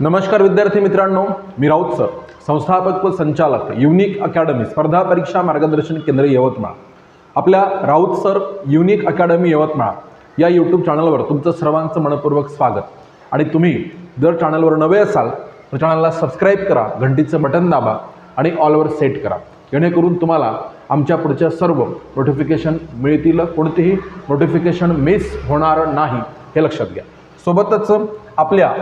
नमस्कार विद्यार्थी मित्रांनो, मी राऊत सर, संस्थापक व संचालक युनिक अकॅडमी स्पर्धा परीक्षा मार्गदर्शन केंद्र यवतमाळ। आपल्या Raut sir unique academy Yavatmal या यूट्यूब चॅनलवर तुमचं सर्वांचं मनपूर्वक स्वागत। आणि तुम्ही जर चॅनलवर नवे असाल तर चॅनलला सबस्क्राईब करा, घंटीचं बटन दाबा आणि ऑलवर सेट करा, जेणेकरून तुम्हाला आमच्या पुढच्या सर्व नोटिफिकेशन मिळतील, कोणतेही नोटिफिकेशन मिस होणार नाही हे लक्षात घ्या। सोबतच आपल्या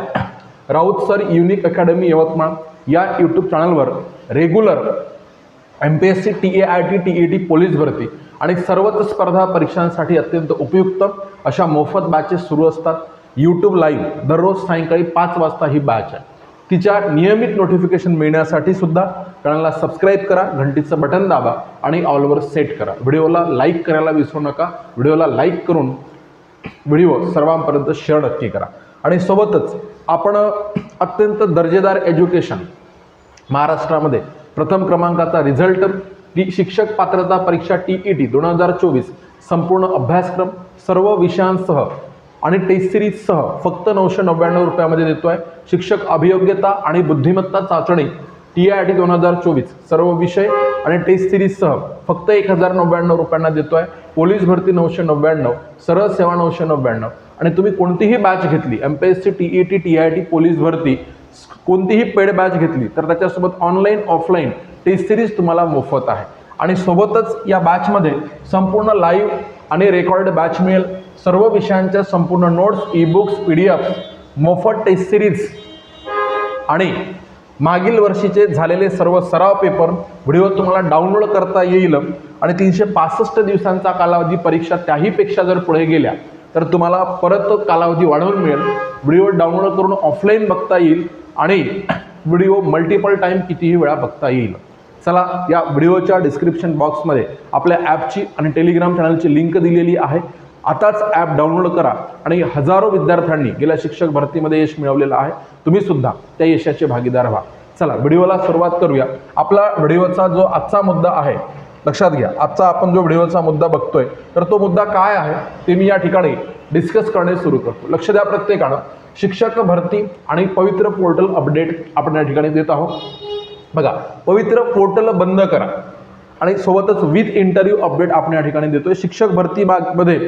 Raut sir unique academy Yavatmal या यूट्यूब चॅनलवर regular MPSC TAIT TET police भरती आणि सर्वच स्पर्धा परीक्षांसाठी अत्यंत उपयुक्त अशा मोफत बॅचेस सुरू असतात। यूट्यूब लाईव्ह दररोज सायंकाळी 5 वाजता ही बॅच आहे। तिच्या नियमित नोटिफिकेशन मिळण्यासाठी सुद्धा चॅनलला सबस्क्राईब करा, घंटीचं बटन दाबा आणि ऑलवर सेट करा। व्हिडिओला लाईक करायला विसरू नका। व्हिडिओला लाईक करून व्हिडिओ सर्वांपर्यंत शेअर नक्की करा। आणि सोबतच आपण अत्यंत दर्जेदार एज्युकेशन महाराष्ट्रामध्ये प्रथम क्रमांकाचा रिझल्ट शिक्षक पात्रता परीक्षा TET 2024 संपूर्ण अभ्यासक्रम सर्व विषयांसह आणि टेस्ट सिरीजसह फक्त 999 रुपयामध्ये देतोय। शिक्षक अभियोग्यता आणि बुद्धिमत्ता चाचणी TAIT 2024 सर्व विषय आणि टेस्ट सिरीजसह फक्त 1099 रुपयांना देतोय। पोलीस भरती 999, सरळ सेवा 999 आणि तुम्ही कोणतीही बॅच घेतली MPSC TET TIT पोलीस भरती कोणतीही पेड बॅच घेतली तर त्याच्यासोबत ऑनलाईन ऑफलाईन टेस्ट सिरीज तुम्हाला मोफत आहे। आणि सोबतच या बॅचमध्ये संपूर्ण लाईव्ह आणि रेकॉर्ड बॅच मिळेल। सर्व विषयांच्या संपूर्ण नोट्स, ई-बुक्स, PDF, मोफत टेस्ट सिरीज आणि मागील वर्षीचे झालेले सर्व सराव पेपर व्हिडिओ तुम्हाला डाउनलोड करता येईल। आणि 365 दिवसांचा कालावधी परीक्षा त्याहीपेक्षा जर पुढे गेल्या तर तुम्हाला परत कालावधी वाढवून मिळेल। व्हिडिओ डाउनलोड करून ऑफलाईन बघता येईल आणि व्हिडिओ मल्टिपल टाइम कितीही वेळा बघता येईल। चला, या व्हिडिओच्या डिस्क्रिप्शन बॉक्समध्ये आपल्या ॲपची आणि टेलिग्राम चॅनलची लिंक दिलेली आहे। आताच ॲप डाउनलोड करा आणि हजारो विद्यार्थ्यांनी गेल्या शिक्षक भरतीमध्ये यश मिळवलेलं आहे। तुम्ही सुद्धा त्या यशाचे भागीदार व्हा। चला व्हिडिओला सुरुवात करूया। आपला व्हिडिओचा जो आजचा मुद्दा आहे लक्षात घ्या। आजचा आपण जो व्हिडिओचा मुद्दा बघतोय तर तो मुद्दा काय आहे ते मी या ठिकाणी डिस्कस करणे सुरू करतो। लक्ष द्या प्रत्येकानं, शिक्षक भरती आणि पवित्र पोर्टल अपडेट आपण या ठिकाणी देत आहोत। बघा, पवित्र पोर्टल बंद करा आणि सोबतच विथ इंटरव्ह्यू अपडेट आपण या ठिकाणी देतोय। शिक्षक भरती मध्ये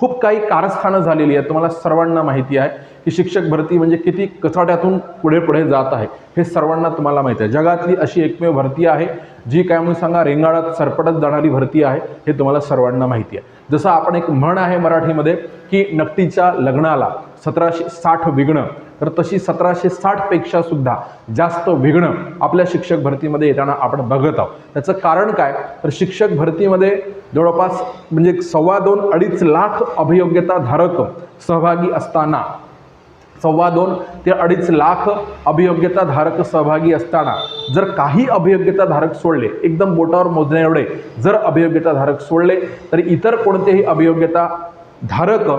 खूप काही कारस्थानं झालेली आहेत, तुम्हाला सर्वांना माहिती आहे की शिक्षक भरती म्हणजे किती कचाट्यातून पुढे पुढे जात आहे हे सर्वांना तुम्हाला माहिती आहे। जगातली अशी एकमेव भरती आहे जी काय म्हणून सांगा रेंगाळात सरपटत जाणारी भरती आहे, हे तुम्हाला सर्वांना माहिती आहे। जसं आपण एक म्हण आहे मराठीमध्ये की नकटीच्या लग्नाला 1760 विघ्न, तर तशी 1760 पेक्षा सुद्धा जास्त विघ्न आपल्या शिक्षक भरतीमध्ये येताना आपण बघत आहोत। त्याचं कारण काय तर शिक्षक भरतीमध्ये जवळपास म्हणजे 2.25-2.5 लाख अभियोग्यता धारक सहभागी असताना 2.25 ते 2.5 लाख अभियोग्यता धारक सहभागी असताना जर काही अभियोग्यता धारक सोडले, एकदम बोटावर मोजण्या एवढे जर अभियोग्यता धारक सोडले तर इतर कोणतेही अभियोग्यता धारक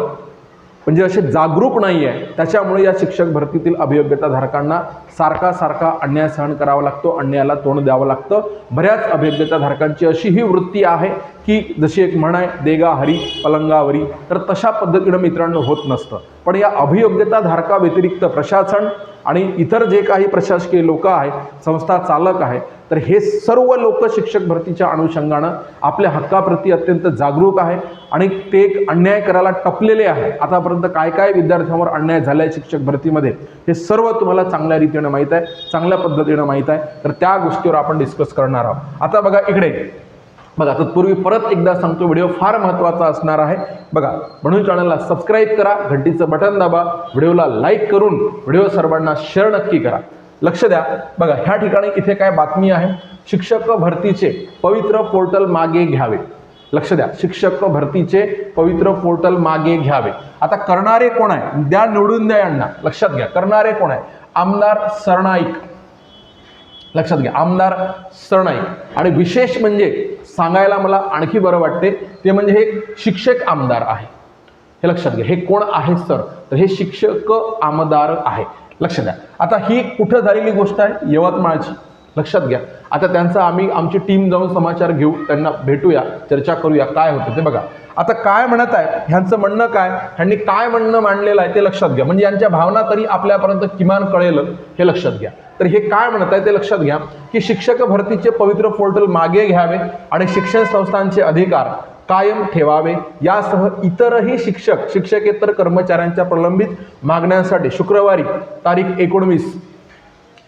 म्हणजे असे जागरूक नाही आहे। त्याच्यामुळे या शिक्षक भरतीतील अभियोग्यता धारकांना सारखा अन्याय सहन करावा लागतो, अन्यायाला तोंड द्यावं लागतं। बऱ्याच अभियोग्यता धारकांची अशी ही वृत्ती आहे की जशी एक म्हण आहे, देगा हरी पलंगावरी, तर तशा पद्धतीनं मित्रांनो होत नसतं। पण या अभियोग्यता धारका व्यतिरिक्त प्रशासन आणि इतर जे काही प्रशासकीय लोक आहेत, संस्था चालक आहे, तर हे सर्व लोक शिक्षक भरतीच्या अनुषंगानं आपल्या हक्काप्रती अत्यंत जागरूक आहे आणि ते एक अन्याय करायला टपलेले आहे। आतापर्यंत काय काय विद्यार्थ्यांवर अन्याय झाला आहे शिक्षक भरतीमध्ये हे सर्व तुम्हाला चांगल्या रीतीने माहीत आहे, चांगल्या पद्धतीने माहीत आहे, तर त्या गोष्टीवर आपण डिस्कस करणार आहोत। आता बघा इकडे बघा, तत्पूर्वी परत एकदा सांगतो व्हिडिओ फार महत्त्वाचा असणार आहे। बघा, म्हणून चॅनलला सबस्क्राईब करा, घंटीचं बटन दाबा, व्हिडिओला लाईक करून व्हिडिओ सर्वांना शेअर नक्की करा। लक्ष द्या, बघा ह्या ठिकाणी इथे काय बातमी आहे, शिक्षक भरतीचे पवित्र पोर्टल मागे घ्यावे। लक्ष द्या, शिक्षक भरतीचे पवित्र पोर्टल मागे घ्यावे। आता करणारे कोण आहे, द्या निवडून द्या यांना। लक्षात घ्या, करणारे कोण आहे, आमदार सरनाईक। लक्षात घ्या, आमदार सरनाईक। आणि विशेष म्हणजे सांगायला मला आणखी बरं वाटते ते म्हणजे हे शिक्षक आमदार आहे। हे लक्षात घ्या, हे कोण आहे सर, तर हे शिक्षक आमदार आहे। लक्ष द्या, आता ही कुठं झालेली गोष्ट आहे, यवतमाळची। लक्षात घ्या. आता त्यांचा आमची टीम जाऊन समाचार घेऊ, त्यांना भेटूया, चर्चा करूया काय होतं ते बघा. आता काय म्हणत आहे, ह्यांचं म्हणणं काय, ह्यांनी काय म्हणणं मांडलेलं आहे ते लक्षात घ्या. म्हणजे यांच्या भावना तरी आपल्यापर्यंत किमान कळेल हे लक्षात घ्या. तर हे काय म्हणत आहे ते लक्षात घ्या की शिक्षक भरतीचे पवित्र पोर्टल मागे घ्यावे आणि शिक्षण संस्थांचे अधिकार कायम ठेवावे यासह इतरही शिक्षकेतर कर्मचाऱ्यांच्या प्रलंबित मागण्यांसाठी शुक्रवारी तारीख 19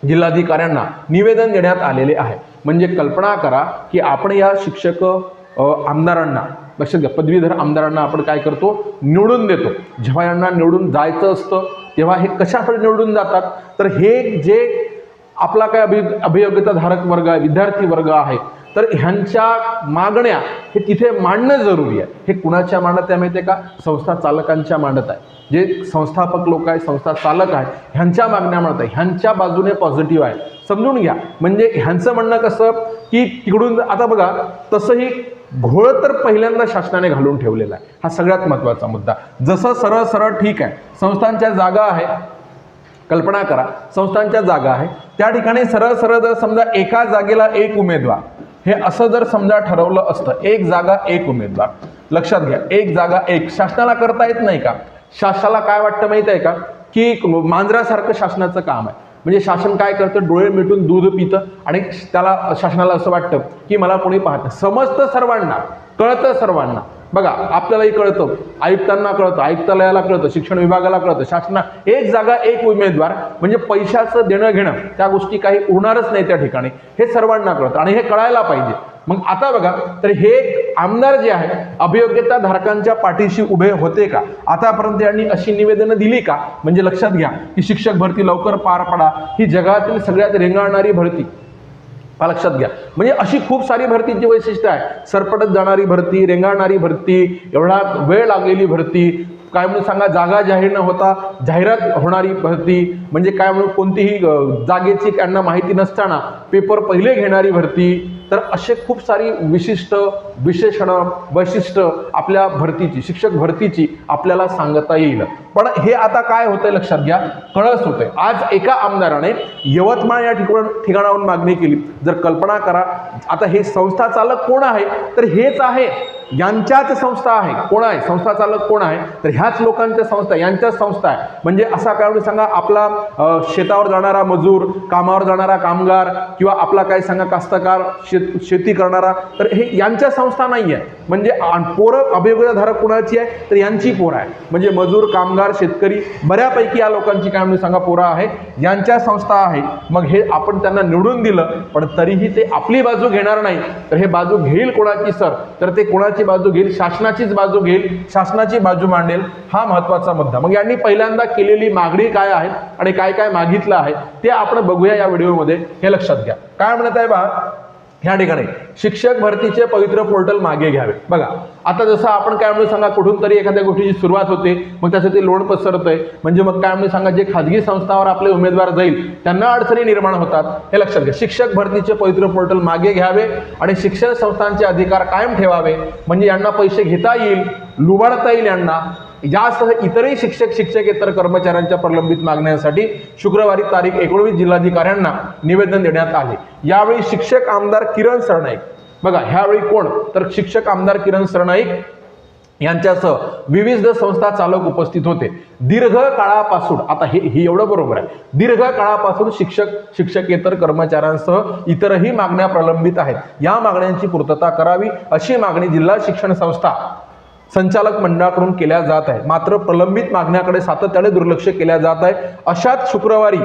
जिल्हाधिकाऱ्यांना निवेदन देण्यात आलेले आहे. म्हणजे कल्पना करा की आपण या शिक्षक आमदारांना, लक्षात घ्या, पदवीधर आमदारांना आपण काय करतो, निवडून देतो. जेव्हा यांना निवडून जायचं असतं तेव्हा हे कशासाठी निवडून जातात, तर हे जे आपला काय अभियोग्यताधारक वर्ग आहे, विद्यार्थी वर्ग आहे, तर ह्यांच्या मागण्या हे तिथे मांडणं जरुरी आहे. हे कुणाच्या मांडत आहे माहिती आहे का, संस्था चालकांच्या मांडत आहे. जे संस्थापक लोक आहे, संस्था चालक आहे, ह्यांच्या मागण्या मांडत आहे, ह्यांच्या बाजूने पॉझिटिव्ह आहे. समजून घ्या. म्हणजे ह्यांचं म्हणणं कसं की तिकडून आता बघा, तसंही घोळ तर पहिल्यांदा शासनाने घालून ठेवलेला आहे. हा सगळ्यात महत्त्वाचा मुद्दा. जसं सरळ सरळ ठीक आहे, संस्थांच्या जागा आहे, कल्पना करा संस्थांच्या जागा आहे, त्या ठिकाणी सरळ सरळ जर समजा एका जागेला एक उमेदवार, हे असं जर समजा ठरवलं असतं, एक जागा एक उमेदवार, लक्षात घ्या, एक जागा एक, शासनाला करता येत नाही का? शासनाला काय वाटतं माहित आहे का, की मांजरासारखं शासनाचं काम आहे. म्हणजे शासन काय करतं, डोळे मिटून दूध पितं आणि त्याला शासनाला असं वाटतं की मला कोणी पाहतं. समजतं सर्वांना, कळतं सर्वांना. बघा आपल्यालाही कळतं, आयुक्तांना कळतं, आयुक्तालयाला कळतं, शिक्षण विभागाला कळतं, शासना एक जागा एक उमेदवार म्हणजे पैशाचं देणं घेणं त्या गोष्टी काही उरणारच नाही त्या ठिकाणी, हे सर्वांना कळतं आणि हे कळायला पाहिजे. मग आता बघा, तर हे आमदार जे आहे अभियोग्यता धारकांच्या पाठीशी उभे होते का? आतापर्यंत यांनी अशी निवेदनं दिली का? म्हणजे लक्षात घ्या की शिक्षक भरती लवकर पार पडा ही जगातील सगळ्यात रेंगाळणारी भरती, लक्षात घ्या. म्हणजे अशी खूप सारी भरतीची वैशिष्ट्य आहे. सरपटत जाणारी भरती, रेंगाळणारी भरती, एवढा वेळ लागलेली भरती, काय म्हणून सांगा, जागा जाहीर न होता जाहिरात होणारी भरती, म्हणजे काय म्हणून कोणतीही जागेची त्यांना माहिती नसताना पेपर पहिले घेणारी भरती. तर असे खूप सारी विशिष्ट विशेषणं वैशिष्ट्य आपल्या भरतीची, शिक्षक भरतीची आपल्याला सांगता येईल. पण हे आता काय होतंय लक्षात घ्या, कळस होतंय. आज एका आमदाराने यवतमाळ या ठिकाणावरून मागणी केली. जर कल्पना करा, आता हे संस्था चालक कोण आहे, तर हेच आहे, यांच्याच संस्था आहे. कोण आहे संस्था चालक, कोण आहे, तर ह्याच लोकांच्या संस्था, यांच्याच संस्था आहे. म्हणजे असा काय सांगा, आपला शेतावर जाणारा मजूर, कामावर जाणारा कामगार, किंवा आपला काय सांगा कास्तकार, शेती करणारा, तर हे यांच्या संस्था नाही आहे. म्हणजे पोरं अभियोग्यताधारक कोणाची आहे, तर यांची पोरं आहे. म्हणजे मजूर, कामगार, शेतकरी बऱ्यापैकी या लोकांची काय म्हणून सांगा पोरं आहे, यांच्या संस्था आहे. मग हे आपण त्यांना निवडून दिलं, पण तरीही ते आपली बाजू घेणार नाही. तर हे बाजू घेईल कोणाची सर, तर ते कोणाची बाजू घेईल, शासनाचीच बाजू घेईल, शासनाची बाजू मांडेल. हा महत्त्वाचा मुद्दा. मग यांनी पहिल्यांदा केलेली मागणी काय आहे आणि काय काय मागितलं आहे ते आपण बघूया या व्हिडिओमध्ये. हे लक्षात घ्या. काय म्हणत आहे बा, ह्या ठिकाणी शिक्षक भरतीचे पवित्र पोर्टल मागे घ्यावे. बघा आता जसं आपण काय म्हणून सांगा, कुठून तरी एखाद्या गोष्टीची सुरुवात होते, मग त्यासाठी लोण पसरतंय. म्हणजे मग काय म्हणून सांगा, जे खाजगी संस्थांवर आपले उमेदवार जाईल त्यांना अडचणी निर्माण होतात. हे लक्षात घ्या. शिक्षक भरतीचे पवित्र पोर्टल मागे घ्यावे आणि शिक्षण संस्थांचे अधिकार कायम ठेवावे. म्हणजे यांना पैसे घेता येईल, लुबाडता येईल यांना. यासह इतरही शिक्षकेतर कर्मचाऱ्यांच्या प्रलंबित मागण्यांसाठी शुक्रवारी तारीख 19 जिल्हाधिकाऱ्यांना निवेदन देण्यात आले. यावेळी शिक्षक आमदार किरण सरनाईक, बघा ह्यावेळी कोण, तर शिक्षक आमदार किरण सरनाईक यांच्यासह विविध संस्था चालक उपस्थित होते. दीर्घ काळापासून, आता हे एवढं बरोबर आहे, दीर्घ काळापासून शिक्षकेतर कर्मचाऱ्यांसह इतरही मागण्या प्रलंबित आहेत. या मागण्यांची पूर्तता करावी अशी मागणी जिल्हा शिक्षण संस्था संचालक मंडळाकडून केल्या जात आहे. मात्र प्रलंबित मागण्याकडे सातत्याने दुर्लक्ष केल्या जात आहे. अशात शुक्रवारी,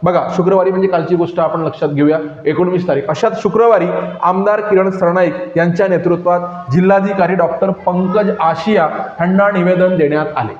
बघा शुक्रवारी म्हणजे कालची गोष्ट आपण लक्षात घेऊया, 19 तारीख, अशात शुक्रवारी आमदार किरण सरनाईक यांच्या नेतृत्वात जिल्हाधिकारी डॉक्टर पंकज आशिया यांना निवेदन देण्यात आले.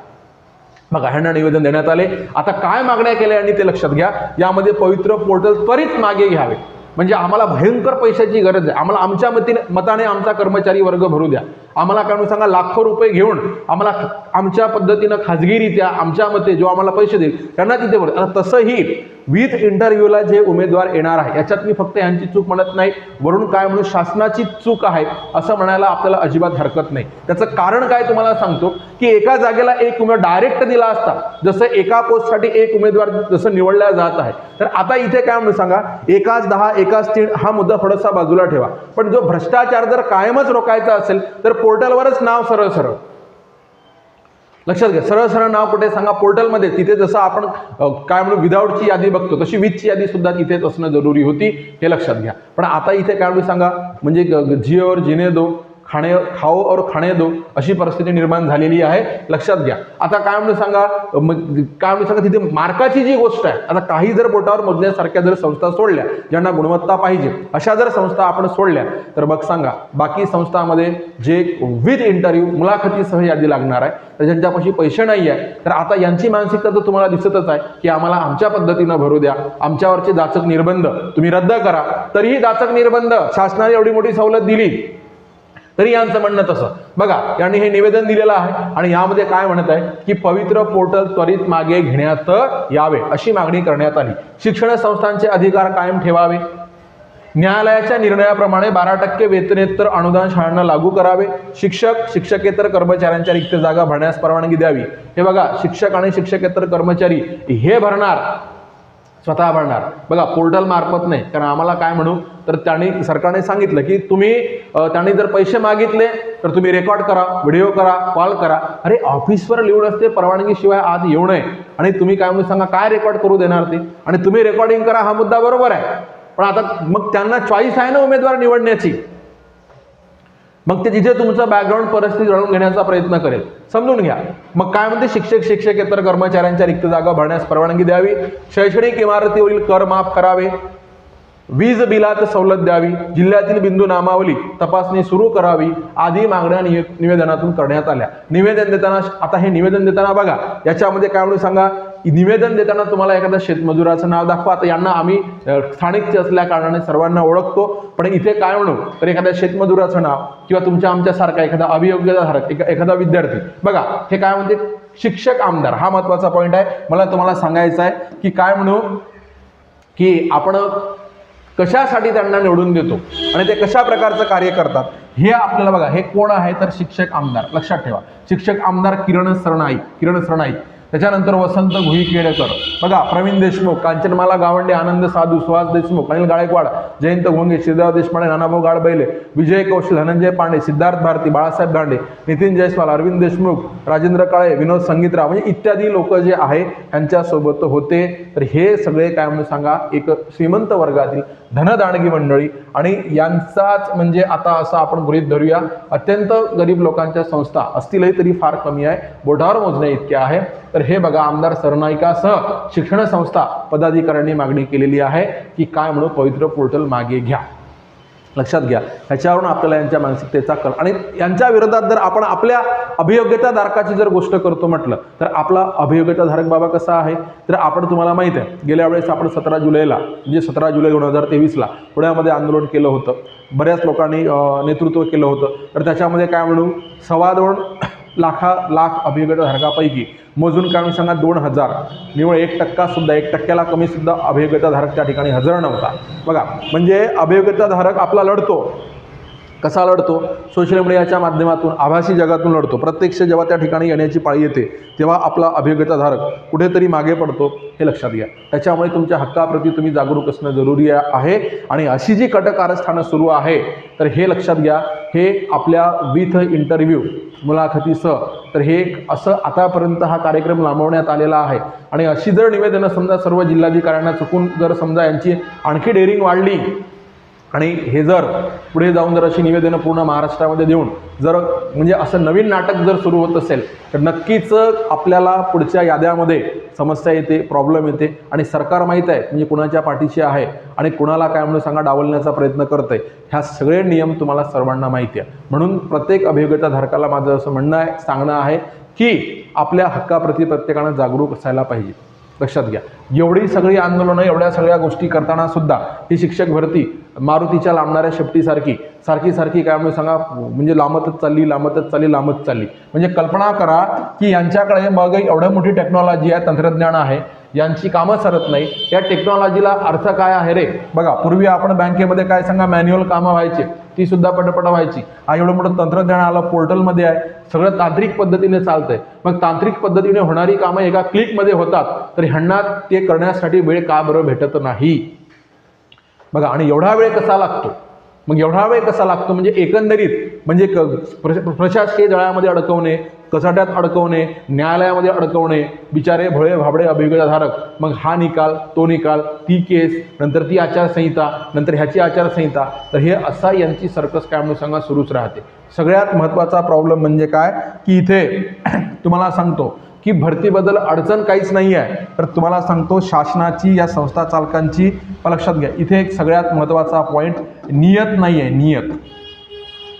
बघा ह्यांना निवेदन देण्यात आले. आता काय मागण्या केल्या यांनी ते लक्षात घ्या. यामध्ये पवित्र पोर्टल त्वरित मागे घ्यावे. म्हणजे आम्हाला भयंकर पैशाची गरज आहे, आम्हाला आमच्या मताने आमचा कर्मचारी वर्ग भरू द्या. आम्हाला काय म्हणून सांगा, लाखो रुपये घेऊन आम्हाला आमच्या पद्धतीनं खाजगीरित्या आमच्या मते जो आम्हाला पैसे देईल त्यांना तिथे भरू. आता तसंही विथ इंटरव्ह्यूला जे उमेदवार येणार आहे याच्यात मी फक्त यांची चूक म्हणत नाही, वरून काय म्हणून शासनाची चूक आहे असं म्हणायला आपल्याला अजिबात हरकत नाही. त्याचं कारण काय तुम्हाला सांगतो की एका जागेला एक उमेदवार डायरेक्ट दिला असता, जसं एका पोस्टसाठी एक उमेदवार जसं निवडला जात आहे, तर आता इथे काय म्हणून सांगा, एकाच 10 एकाच 3 हा मुद्दा थोडासा बाजूला ठेवा, पण जो भ्रष्टाचार जर कायमच रोखायचा असेल तर पोर्टलवरच नाव सरळ सरळ लक्षात घ्या. सरळ सरळ नाव कुठे सांगा, पोर्टलमध्ये. तिथे जसं आपण काय म्हणून विदाऊटची यादी बघतो तशी विथची यादी सुद्धा तिथेच असणं जरुरी होती, हे लक्षात घ्या. पण आता इथे काय म्हणून सांगा, म्हणजे जियो और जिने दो, खाओ और खाणे दो अशी परिस्थिती निर्माण झालेली आहे, लक्षात घ्या. आता काय म्हणून सांगा, काय म्हणून सांगा, तिथे मार्काची जी गोष्ट आहे, आता काही जर बोटावर मोजण्यासारख्या जर संस्था सोडल्या ज्यांना गुणवत्ता पाहिजे अशा जर संस्था आपण सोडल्या तर मग सांगा बाकी संस्थांमध्ये जे विथ इंटरव्ह्यू मुलाखतीसह यादी लागणार आहे तर ज्यांच्यापाशी पैसे नाही आहे, तर आता यांची मानसिकता तर तुम्हाला दिसतच आहे की आम्हाला आमच्या पद्धतीनं भरू द्या, आमच्यावरचे जाचक निर्बंध तुम्ही रद्द करा. तरीही जाचक निर्बंध शासनाने एवढी मोठी सवलत दिली तरी यांचं म्हणणं तसं. बघा, यांनी हे निवेदन दिलेलं आहे आणि यामध्ये काय म्हणत आहे की पवित्र पोर्टल त्वरित मागे घेण्यात यावे अशी मागणी करण्यात आली. शिक्षण संस्थांचे अधिकार कायम ठेवावे. न्यायालयाच्या निर्णयाप्रमाणे 12% वेतनेतर अनुदान शाळांना लागू करावे. शिक्षक शिक्षकेतर कर्मचाऱ्यांच्या रिक्त जागा भरण्यास परवानगी द्यावी. हे बघा, शिक्षक आणि शिक्षकेतर कर्मचारी हे भरणार, स्वतः भरणार. बघा, पोर्टल मार्फत नाही. कारण आम्हाला काय म्हणू तर त्यांनी सरकारने सांगितलं की तुम्ही त्यांनी जर पैसे मागितले तर तुम्ही रेकॉर्ड करा, व्हिडिओ करा, कॉल करा. अरे ऑफिसवर लिहून असते परवानगीशिवाय आत येऊ नये आणि तुम्ही काय म्हणून सांगा काय रेकॉर्ड करू देणार ते, आणि तुम्ही रेकॉर्डिंग करा हा मुद्दा बरोबर आहे. पण आता मग त्यांना चॉईस आहे ना उमेदवार निवडण्याची, मग ते जिथे तुमचं बॅकग्राऊंड परिस्थिती जाणून घेण्याचा प्रयत्न करेल. समजून घ्या. मग काय म्हणते, शिक्षक शिक्षकेतर कर्मचाऱ्यांच्या रिक्त जागा भरण्यास परवानगी द्यावी. शैक्षणिक इमारतीवरील कर माफ करावे. वीज बिलात सवलत द्यावी. जिल्ह्यातील बिंदू नामावली तपासणी सुरू करावी आदी मागण्या निवेदनातून करण्यात आल्या. निवेदन देताना, आता हे निवेदन देताना बघा याच्यामध्ये काय म्हणून सांगा, निवेदन देताना तुम्हाला एखाद्या शेतमजुराचं नाव दाखवा. आता यांना आम्ही स्थानिकचे असल्या कारणाने सर्वांना ओळखतो, पण इथे काय म्हणू तर एखाद्या शेतमजुराचं नाव किंवा तुमच्या आमच्यासारखा एखादा अभियोग्यताधारक एखादा विद्यार्थी. बघा हे काय म्हणते, शिक्षक आमदार, हा महत्वाचा पॉईंट आहे. मला तुम्हाला सांगायचं आहे की काय म्हणू की आपण कशासाठी त्यांना निवडून देतो आणि ते कशा प्रकारचं कार्य करतात हे आपल्याला बघा. हे कोण आहे तर शिक्षक आमदार, लक्षात ठेवा. शिक्षक आमदार किरण सरनाईक. त्याच्यानंतर वसंत भुईकेळकर, बघा प्रवीण देशमुख, कांचनमाला गावंडे, आनंद साधू, सुहास देशमुख, अनिल गायकवाड, जयंत घोंगे, श्रीदेव देशपांडे, नानाभाऊ गाडबैले, विजय कौशल, धनंजय पांडे, सिद्धार्थ भारती, बाळासाहेब गांडे, नितीन जयस्वाल, अरविंद देशमुख, राजेंद्र काळे, विनोद संगीतराव, म्हणजे इत्यादी लोक जे आहे यांच्यासोबत होते. तर हे सगळे काय म्हणून सांगा एक श्रीमंत वर्गातील धनदांडगी मंडळी, आणि यांचाच म्हणजे आता असं आपण गृहीत धरूया अत्यंत गरीब लोकांच्या संस्था असतीलही तरी फार कमी आहे, बोटावर मोजण्या इतक्या आहे. तर हे बघा, आमदार सरनाईकासह शिक्षण संस्था पदाधिकाऱ्यांनी मागणी केलेली आहे की काय म्हणू पवित्र पोर्टल मागे घ्या. लक्षात घ्या. ह्याच्यावरून आपल्याला यांच्या मानसिकतेचा कल, आणि यांच्या विरोधात जर आपण आपल्या अभियोग्यताधारकाची जर गोष्ट करतो म्हटलं तर आपला अभियोग्यताधारक बाबा कसा आहे तर आपण तुम्हाला माहिती आहे गेल्या वेळेस आपण 17 जुलैला म्हणजे 17 जुलै 2023ला पुण्यामध्ये आंदोलन केलं होतं. बऱ्याच लोकांनी नेतृत्व केलं होतं. तर त्याच्यामध्ये काय म्हणू 2.25 लाख अभियोग्यताधारकापैकी मोजून काय सांगा 2000 निवळ 1% सुद्धा 1%ला कमी सुद्धा अभियोग्यताधारक त्या ठिकाणी हजर नव्हता. बघा, म्हणजे अभियोग्यताधारक आपला लढतो. कसा लढतो? सोशल मीडियाच्या माध्यमातून, आभासी जगातून लढतो. प्रत्यक्ष जेव्हा त्या ठिकाणी येण्याची पाळी येते तेव्हा आपला अभियोग्यताधारक कुठेतरी मागे पडतो, हे लक्षात घ्या. त्याच्यामुळे तुमच्या हक्काप्रती तुम्ही जागरूक असणं जरुरी आहे. आणि अशी जी कारस्थानं सुरू आहे तर हे लक्षात घ्या, हे आपल्या विथ इंटरव्ह्यू मुलाखतीसह, तर हे असं आतापर्यंत हा कार्यक्रम लांबवण्यात आलेला आहे. आणि अशी जर निवेदनं समजा सर्व जिल्हाधिकाऱ्यांना चुकून जर समजा यांची आणखी डेअरिंग वाढली आणि हे जर पुढे जाऊन जर अशी निवेदनं पूर्ण महाराष्ट्रामध्ये देऊन जर म्हणजे असं नवीन नाटक जर सुरू होत असेल तर नक्कीच आपल्याला पुढच्या याद्यामध्ये समस्या येते, प्रॉब्लेम येते. आणि सरकार माहीत आहे म्हणजे कुणाच्या पाठीशी आहे आणि कुणाला काय म्हणून सांगा डावलण्याचा प्रयत्न करतंय. ह्या सगळे नियम तुम्हाला सर्वांना माहिती आहे. म्हणून प्रत्येक अभियोग्यताधारकाला माझं असं म्हणणं आहे, सांगणं आहे की आपल्या हक्काप्रती प्रत्येकानं जागरूक असायला पाहिजे. लक्षात घ्या, एवढी सगळी आंदोलनं, एवढ्या सगळ्या गोष्टी करताना सुद्धा ही शिक्षक भरती मारुतीच्या लांबणाऱ्या शेपटीसारखी सारखी काय म्हणून सांगा म्हणजे लांबतच चालली. म्हणजे कल्पना करा की यांच्याकडे मग एवढं मोठी टेक्नॉलॉजी आहे, तंत्रज्ञान आहे, यांची कामं सरत नाही. या टेक्नॉलॉजीला अर्थ काय आहे रे? बघा, पूर्वी आपण बँकेमध्ये काय सांगा मॅन्युअल कामं व्हायचे, ती सुद्धा पटपट व्हायची. एवढं मोठं तंत्रज्ञान आलं, पोर्टलमध्ये आहे, सगळं तांत्रिक पद्धतीने चालतंय. मग तांत्रिक पद्धतीने होणारी कामं एका क्लिकमध्ये होतात, तर ह्यांना ते करण्यासाठी वेळ का बरं भेटत नाही? बघा, आणि एवढा वेळ कसा लागतो? मग एवढा वेळ कसा लागतो म्हणजे एकंदरीत म्हणजे प्रशासकीय जाळ्यामध्ये अडकवणे, कचाट्यात अडकवणे, न्यायालयामध्ये अडकवणे, बिचारे भोळे भाबडे अभियोगाधारक. मग हा निकाल, तो निकाल, ती केस, नंतर ती आचारसंहिता, नंतर ह्याची आचारसंहिता. तर हे असा यांची सर्कस काय म्हणून सांगा सुरूच राहते. सगळ्यात महत्त्वाचा प्रॉब्लेम म्हणजे काय की इथे तुम्हाला सांगतो की भरतीबद्दल अडचण काहीच नाही आहे, तर तुम्हाला सांगतो शासनाची, या संस्था चालकांची लक्षात घ्या. इथे एक सगळ्यात महत्त्वाचा पॉईंट, नियत नाही आहे. नियत,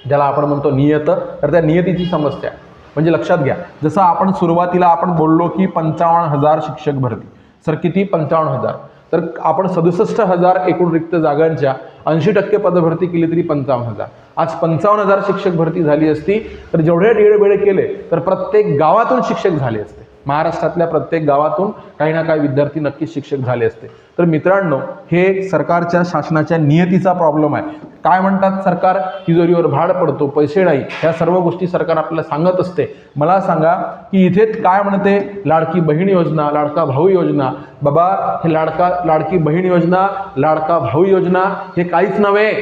ज्याला आपण म्हणतो नियत, तर त्या नियतीची समस्या आहे. म्हणजे लक्षात घ्या, जसं आपण सुरुवातीला आपण बोललो की 55,000 शिक्षक भरती. सर किती? 55,000. तर आपण 67,000 एकूण रिक्त जागांच्या 80% पदभरती केली तरी 55,000. आज 55,000 शिक्षक भरती झाली असती तर जेवढे वेळ केले तर प्रत्येक गावातून शिक्षक झाले असते. महाराष्ट्रातल्या प्रत्येक गावातून काही ना काही विद्यार्थी नक्कीच शिक्षक झाले असते. तर मित्रांनो, हे सरकारच्या शासनाच्या नियतीचा प्रॉब्लेम आहे. काय म्हणतात, सरकार तिजोरीवर भाड पडतो, पैसे नाही, ह्या सर्व गोष्टी सरकार आपल्याला सांगत असते. मला सांगा की इथे काय म्हणते, लाडकी बहीण योजना, लाडका भाऊ योजना. बाबा, हे लाडकी बहीण योजना, लाडका भाऊ योजना हे काहीच नव्हे.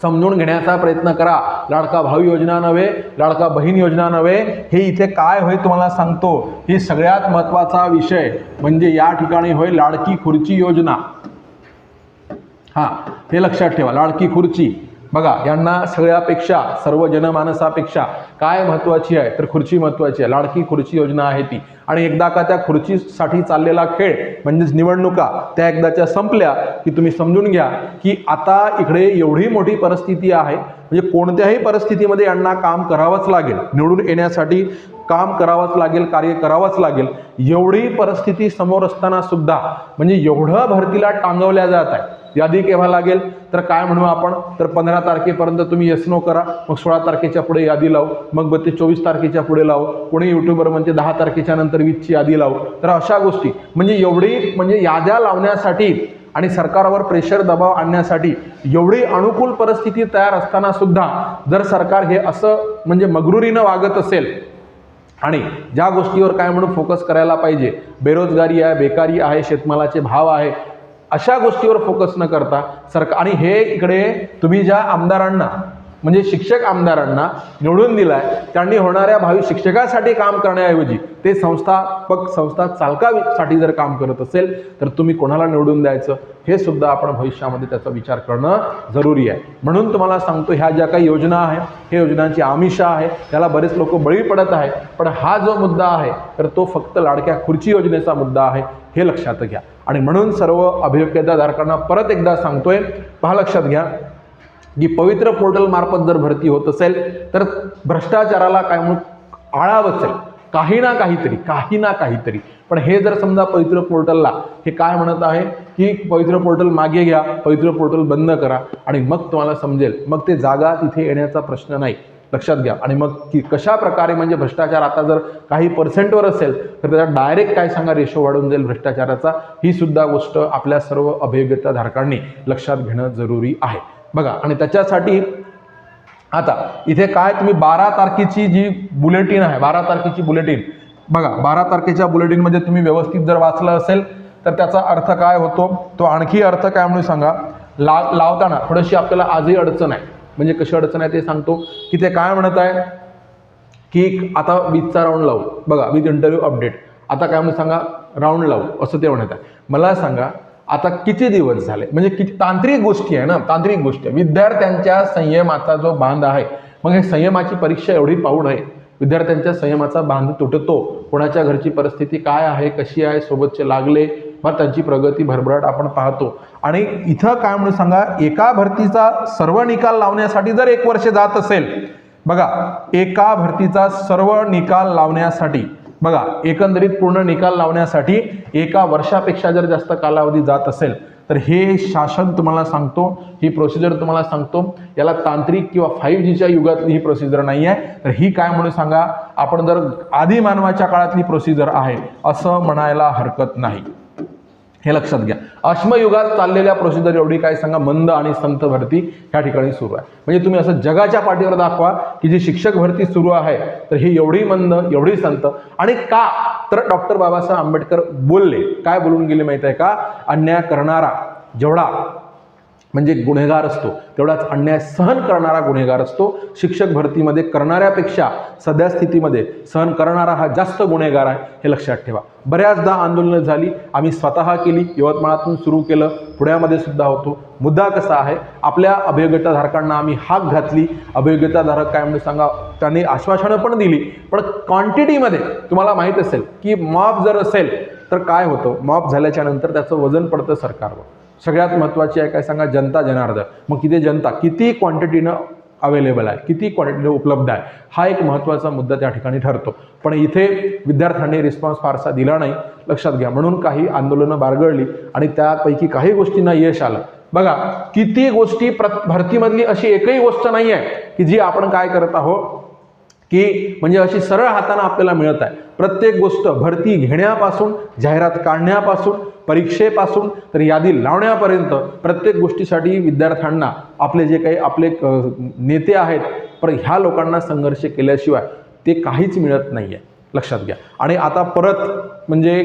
समजून घेण्याचा प्रयत्न करा. लाडका भाऊ योजना नव्हे, लाडका बहीण योजना नव्हे. हे इथे काय होय तुम्हाला सांगतो. हे सगळ्यात महत्त्वाचा विषय म्हणजे या ठिकाणी होय लाडकी खुर्ची योजना. हे लक्षात ठेवा, लाडकी खुर्ची. बघा, यांना सगळ्यापेक्षा, सर्व जनमानसापेक्षा काय महत्त्वाची आहे तर खुर्ची महत्त्वाची आहे. लाडकी खुर्ची योजना आहे ती. आणि एकदा का त्या खुर्चीसाठी चाललेला खेळ म्हणजेच निवडणुका त्या एकदाच्या संपल्या की तुम्ही समजून घ्या की आता इकडे एवढी मोठी परिस्थिती आहे, म्हणजे कोणत्याही परिस्थितीमध्ये यांना काम करावंच लागेल. निवडून येण्यासाठी काम करावंच लागेल, कार्य करावंच लागेल. एवढी परिस्थिती समोर असताना सुद्धा म्हणजे एवढं भरतीला टांगवल्या जात आहे. यादी केव्हा लागेल तर काय म्हणू आपण, तर 15 तारखेपर्यंत तुम्ही येस नो करा, मग 16 तारखेच्या पुढे यादी लावू, मग 24 तारखेच्या पुढे लावू, कोणी युट्यूबर म्हणजे 10 तारखेच्या नंतर 20ची यादी लावू. तर अशा गोष्टी म्हणजे एवढी म्हणजे याद्या लावण्यासाठी आणि सरकारवर प्रेशर दबाव आणण्यासाठी एवढी अनुकूल परिस्थिती तयार असताना सुद्धा जर सरकार हे असं म्हणजे मगरुरीनं वागत असेल आणि ज्या गोष्टीवर काय म्हणून फोकस करायला पाहिजे, बेरोजगारी आहे, बेकारी आहे, शेतमालाचे भाव आहे, अशा गोष्टीवर फोकस न करता सरकार, आणि हे इकडे तुम्ही ज्या आमदारांना म्हणजे शिक्षक आमदारांना निवडून दिलाय त्यांनी होणाऱ्या भावी शिक्षकासाठी काम करण्याऐवजी ते संस्था चालकासाठी जर काम करत असेल तर तुम्ही कोणाला निवडून द्यायचं हे सुद्धा आपण भविष्यामध्ये त्याचा विचार करणं जरुरी आहे. म्हणून तुम्हाला सांगतो, ह्या ज्या काही योजना आहेत हे योजनांची आमिषा आहे, त्याला बरेच लोक बळी पडत आहेत. पण हा जो मुद्दा आहे तर तो फक्त लाडक्या खुर्ची योजनेचा मुद्दा आहे, हे लक्षात घ्या. आणि म्हणून सर्व अभियोग्यताधारकांना परत एकदा सांगतोय, पहा लक्षात घ्या की पवित्र पोर्टल मार्फत जर भरती होत असेल तर भ्रष्टाचाराला काय म्हणून आळा बसेल, काही ना काहीतरी. पण हे जर समजा पवित्र पोर्टलला हे काय म्हणत आहे की पवित्र पोर्टल मागे घ्या, पवित्र पोर्टल बंद करा आणि मग तुम्हाला समजेल, मग ते जागा तिथे येण्याचा प्रश्न नाही. लक्षात घ्या. आणि मग की कशा प्रकारे म्हणजे भ्रष्टाचार आता जर काही पर्सेंटवर असेल तर त्याचा डायरेक्ट काय सांगा रेशो वाढून जाईल भ्रष्टाचाराचा. ही सुद्धा गोष्ट आपल्या सर्व अभियोग्यताधारकांनी लक्षात घेणं जरुरी आहे. बघा, आणि त्याच्यासाठी आता इथे काय तुम्ही 12 तारखेची जी बुलेटिन आहे, 12 तारखेची बुलेटिन बघा, 12 तारखेच्या बुलेटिनमध्ये तुम्ही व्यवस्थित जर वाचलं असेल तर त्याचा अर्थ काय होतो, तो आणखी अर्थ काय म्हणून सांगा. लावताना थोडीशी आपल्याला आजही अडचण आहे. म्हणजे कशी अडचण आहे ते सांगतो की ते काय म्हणत आहे की आता वीजचा राऊंड लावू. बघा, वीज इंटरव्ह्यू अपडेट आता काय म्हणून सांगा राऊंड लावू असं ते म्हणत आहे. मला सांगा आता किती दिवस झाले, म्हणजे किती तांत्रिक गोष्टी आहे ना, तांत्रिक गोष्टी. विद्यार्थ्यांच्या संयमाचा जो बांध आहे, मग हे संयमाची परीक्षा एवढी पाऊण आहे. विद्यार्थ्यांच्या संयमाचा बांध तुटतो. कोणाच्या घरची परिस्थिती काय आहे, कशी आहे, सोबतचे लागले, मग त्यांची प्रगती भरभराट आपण पाहतो. आणि इथं काय म्हणून सांगा, एका भरतीचा सर्व निकाल लावण्यासाठी जर 1 वर्ष जात असेल, बघा एका भरतीचा सर्व निकाल लावण्यासाठी, बघा एकंदरीत पूर्ण निकाल लावण्यासाठी 1 वर्षापेक्षा जर जास्त कालावधी जात असेल तर हे शासन तुम्हाला सांगतो, ही प्रोसिजर तुम्हाला सांगतो, याला तांत्रिक किंवा 5Gच्या युगातली ही प्रोसिजर नाही आहे, तर ही काय म्हणून सांगा, आपण जर आदी मानवाच्या काळातली प्रोसिजर आहे असं म्हणायला हरकत नाही. हे लक्षात घ्या. अश्मयुगात चाललेल्या प्रोसिजर एवढी काय सांगा, मंद आणि संत भरती ह्या ठिकाणी सुरू आहे. म्हणजे तुम्ही असं जगाच्या पाठीवर दाखवा की जी शिक्षक भरती सुरू आहे तर ही एवढी मंद, एवढी संत. आणि का, तर डॉक्टर बाबासाहेब आंबेडकर बोलले, काय बोलून गेले माहिती आहे का, अन्याय करणारा जेवढा म्हणजे गुन्हेगार असतो तेवढाच अन्याय सहन करणारा गुन्हेगार असतो. शिक्षक भरतीमध्ये करणाऱ्यापेक्षा सध्या स्थितीमध्ये सहन करणारा हा जास्त गुन्हेगार आहे, हे लक्षात ठेवा. बऱ्याचदा आंदोलनं झाली, आम्ही स्वतः केली, यवतमाळातून सुरू केलं, पुण्यामध्ये सुद्धा होतो. मुद्दा कसा आहे, आपल्या अभियोग्यताधारकांना आम्ही हाक घातली. अभियोग्यताधारक काय म्हणून सांगा, त्यांनी आश्वासनं पण दिली, पण क्वांटिटीमध्ये तुम्हाला माहीत असेल की मॉब जर असेल तर काय होतं, मॉब झाल्याच्या नंतर त्याचं वजन पडतं सरकारवर. सगळ्यात महत्त्वाची आहे काय सांगा, जनता जनार्दन. मग किती जनता किती क्वांटिटीनं अवेलेबल आहे, किती क्वांटिटीनं उपलब्ध आहे, हा एक महत्त्वाचा मुद्दा त्या ठिकाणी ठरतो. पण इथे विद्यार्थ्यांनी रिस्पॉन्स फारसा दिला नाही, लक्षात घ्या. म्हणून काही आंदोलनं बारगळली आणि त्यापैकी काही गोष्टींना यश आलं. बघा किती गोष्टी भरतीमधली अशी एकही गोष्ट नाही आहे की जी आपण काय करत आहोत की म्हणजे अशी सरळ हाताने आपल्याला मिळत आहे. प्रत्येक गोष्ट भरती घेण्यापासून, जाहिरात काढण्यापासून, परीक्षेपासून तर यादी लावण्यापर्यंत प्रत्येक गोष्टीसाठी विद्यार्थ्यांना आपले जे काही आपले नेते आहेत, पण ह्या लोकांना संघर्ष केल्याशिवाय ते काहीच मिळत नाही आहे, लक्षात घ्या. आणि आता परत म्हणजे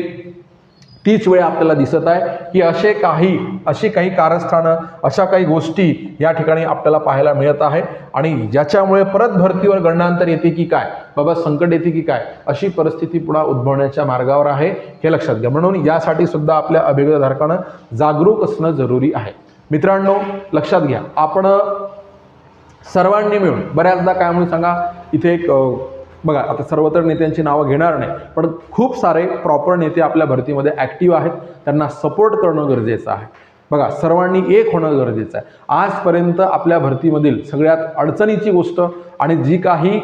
तीच वेळ आपल्याला दिसत आहे की अशी काही कारस्थानं, अशा काही गोष्टी या ठिकाणी आपल्याला पाहायला मिळत आहे. आणि ज्याच्यामुळे परत भरतीवर गंडांतर येते की काय, बाबा संकट येते की काय, अशी परिस्थिती पुन्हा उद्भवण्याच्या मार्गावर आहे, हे लक्षात घ्या. म्हणून यासाठी सुद्धा आपल्या अभियोग्यताधारकांना जागरूक असणं जरुरी आहे. मित्रांनो लक्षात घ्या, आपण सर्वांनी मिळून बऱ्याचदा काय म्हणून सांगा, इथे एक बघा, आता सर्वत्र नेत्यांची नावं घेणार नाही, पण खूप सारे प्रॉपर नेते आपल्या भरतीमध्ये ॲक्टिव्ह आहेत, त्यांना सपोर्ट करणं गरजेचं आहे. बघा सर्वांनी एक होणं गरजेचं आहे. आजपर्यंत आपल्या भरतीमधील सगळ्यात अडचणीची गोष्ट आणि जी काही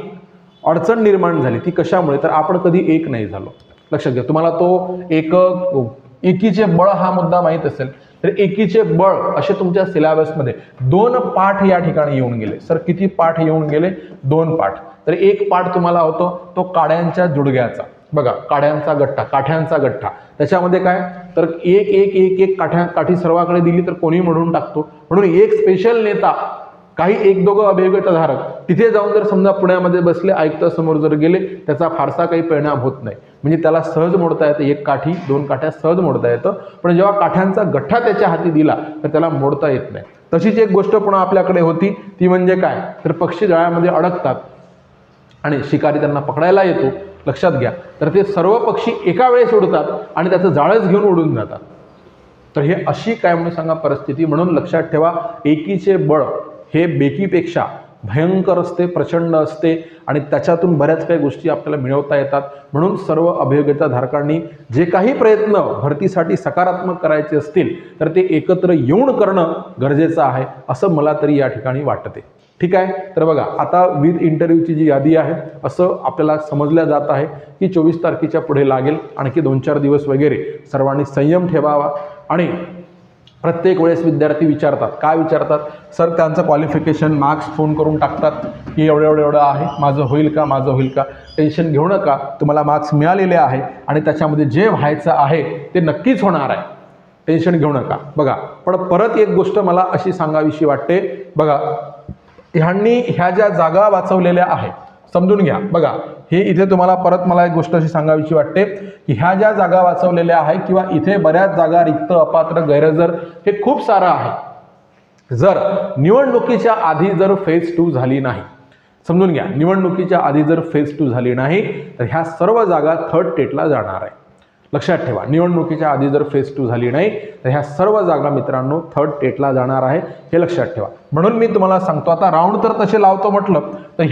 अडचण निर्माण झाली ती कशामुळे, तर आपण कधी एक नाही झालो. लक्षात घ्या. तुम्हाला तो एकीचे बळ हा मुद्दा माहीत असेल, तर एकीचे बळ असे तुमच्या सिलेबसमध्ये 2 पाठ या ठिकाणी येऊन गेले. सर किती पाठ येऊन गेले? 2 पाठ. तर एक पाठ तुम्हाला होतो तो काड्यांच्या जुडग्याचा. बघा काड्यांचा गठ्ठा, काठ्यांचा गठ्ठा. त्याच्यामध्ये काय, तर एक काठी सर्वांकडे दिली तर कोणी म्हणून टाकतो. म्हणून एक स्पेशल नेता, काही 1-2 अभियोग्यताधारक तिथे जाऊन जर समजा पुण्यामध्ये बसले, आयुक्तासमोर जर गेले, त्याचा फारसा काही परिणाम होत नाही. म्हणजे त्याला सहज मोडता येतं, 1 काठी 2 काठ्या सहज मोडता येतं. पण जेव्हा काठ्यांचा गठ्ठा त्याच्या हाती दिला तर त्याला मोडता येत नाही. तशीच एक गोष्ट पुन्हा आपल्याकडे होती, ती म्हणजे काय, तर पक्षी जाळ्यामध्ये अडकतात आणि शिकारी त्यांना पकडायला येतो. लक्षात घ्या, तर ते सर्व पक्षी एका वेळेस उडतात आणि त्याचं जाळंच घेऊन उडून जातात. तर हे अशी काय म्हणून सांगा परिस्थिती. म्हणून लक्षात ठेवा, एकीचे बळ हे बेकीपेक्षा भयंकर असते, प्रचंड असते आणि त्याच्यातून बऱ्याच काही गोष्टी आपल्याला मिळवता येतात. म्हणून सर्व अभियोग्यताधारकांनी जे काही प्रयत्न भरतीसाठी सकारात्मक करायचे असतील तर ते एकत्र येऊन करणं गरजेचं आहे, असं मला तरी या ठिकाणी वाटते. ठीक आहे. तर बघा आता विथ इंटरव्ह्यूची जी यादी आहे असं आपल्याला समजल्या जात आहे की 24 तारखेच्या पुढे लागेल. आणखी 2-4 दिवस वगैरे सर्वांनी संयम ठेवावा. आणि प्रत्येक वेळेस विद्यार्थी विचारतात, काय विचारतात, सर त्यांचं क्वालिफिकेशन मार्क्स फोन करून टाकतात की एवढं आहे, माझं होईल का. टेन्शन घेऊ नका, तुम्हाला मार्क्स मिळालेले आहे आणि त्याच्यामध्ये जे व्हायचं आहे ते नक्कीच होणार आहे, टेन्शन घेऊ नका. बघा पण परत एक गोष्ट मला अशी सांगावीशी वाटते. बघा ह्यांनी ह्या ज्या जागा वाचवलेल्या आहेत समजून घ्या. बघा हे इथे तुम्हाला परत मला एक गोष्ट अशी सांगावीशी वाटते की ह्या ज्या जागा वाचवलेल्या आहेत किंवा इथे बऱ्याच जागा रिक्त, अपात्र, गैरहजर हे खूप सारं आहे. जर निवडणुकीच्या आधी जर फेज 2 झाली नाही, समजून घ्या, निवडणुकीच्या आधी जर फेज 2 झाली नाही तर ह्या सर्व जागा थर्ड टेटला जाणार आहे. लक्षात ठेवा, निवडणुकीच्या आधी जर फेज 2 झाली नाही तर ह्या सर्व जागा मित्रांनो थर्ड टेटला जाणार आहे, हे लक्षात ठेवा. म्हणून मी तुम्हाला सांगतो, आता राऊंड तर तसे लावतो म्हटलं तर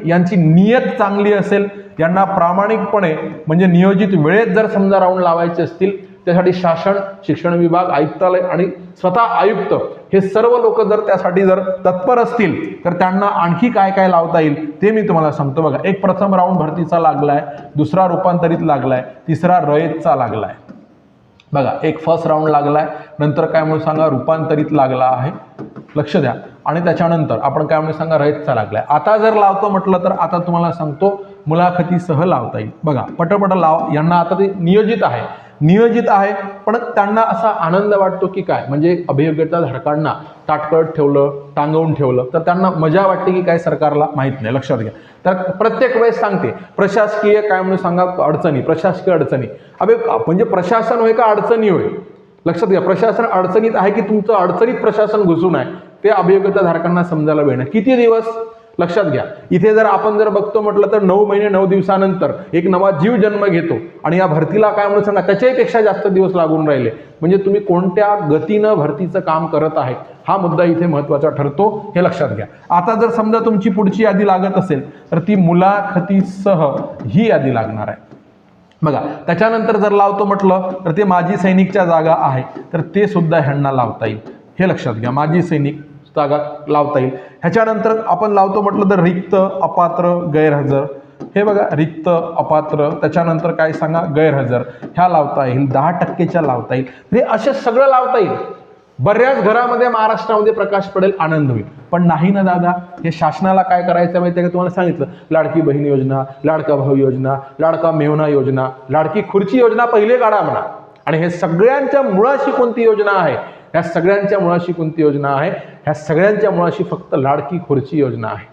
यांची नियत चांगली असेल, यांना प्रामाणिकपणे म्हणजे नियोजित वेळेत जर समजा राऊंड लावायचे असतील, त्यासाठी शासन, शिक्षण विभाग, आयुक्तालय आणि स्वतः आयुक्त हे सर्व लोक जर त्यासाठी जर तत्पर असतील तर त्यांना आणखी काय काय लावता येईल ते मी तुम्हाला सांगतो. बघा एक प्रथम राऊंड भरतीचा लागलाय, दुसरा रूपांतरित लागलाय, तिसरा रयतचा लागलाय. बघा, एक फर्स्ट राऊंड लागलाय, नंतर काय म्हणून सांगा रूपांतरित लागला आहे, लक्ष द्या, आणि त्याच्यानंतर आपण काय म्हणून सांगा रयतचा लागलाय. आता जर लावतो म्हटलं तर आता तुम्हाला सांगतो मुलाखतीसह लावता येईल. बघा, पटपट लाव. यांना आता ते नियोजित आहे, पण त्यांना असा आनंद वाटतो की काय, म्हणजे अभियोग्यता धारकांना ताटकळत ठेवलं, टांगवून ठेवलं तर त्यांना मजा वाटते की काय सरकारला माहीत नाही. लक्षात घ्या. तर प्रत्येक वेळेस सांगते प्रशासकीय काय म्हणून सांगा अडचणी, प्रशासकीय अडचणी. अबे म्हणजे प्रशासन होय का अडचणी होय? लक्षात घ्या, प्रशासन अडचणीत आहे की तुमचं अडचणीत प्रशासन घुसून आहे ते अभियोग्यता धारकांना समजायला मिळणं. किती दिवस? लक्षात घ्या, इथे जर आपण जर बघतो म्हटलं तर 9 महिने 9 दिवसानंतर एक नवा जीव जन्म घेतो आणि या भरतीला काय म्हणून सांगा त्याच्याही पेक्षा जास्त दिवस लागून राहिले. म्हणजे तुम्ही कोणत्या गतीनं भरतीचं काम करत आहे हा मुद्दा इथे महत्त्वाचा ठरतो, हे लक्षात घ्या. आता जर समजा तुमची पुढची यादी लागत असेल तर ती मुलाखतीसह ही यादी लागणार आहे. बघा, त्याच्यानंतर जर लावतो म्हटलं तर ते माजी सैनिकच्या जागा आहे तर ते सुद्धा ह्यांना लावता येईल, हे लक्षात घ्या. माजी सैनिक जागा लावता येईल. ह्याच्यानंतर आपण लावतो म्हटलं तर रिक्त, अपात्र, गैरहजर. हे बघा, रिक्त, अपात्र, त्याच्यानंतर काय सांगा गैरहजर, ह्या लावता येईल. 10% लावता येईल. हे असे सगळं लावता येईल. बऱ्याच घरामध्ये महाराष्ट्रामध्ये प्रकाश पडेल, आनंद होईल. पण नाही ना दादा, हे शासनाला काय करायचं माहिती आहे का? तुम्हाला सांगितलं, लाडकी बहीण योजना, लाडका भाऊ योजना, लाडका मेहुणा योजना, लाडकी खुर्ची योजना पहिले काढा म्हणा. आणि हे सगळ्यांच्या मुळाशी कोणती योजना आहे? ह्या सगळ्यांच्या मुळाशी कोणती योजना आहे? ह्या सगळ्यांच्या मुळाशी फक्त लाडकी खुर्ची योजना आहे,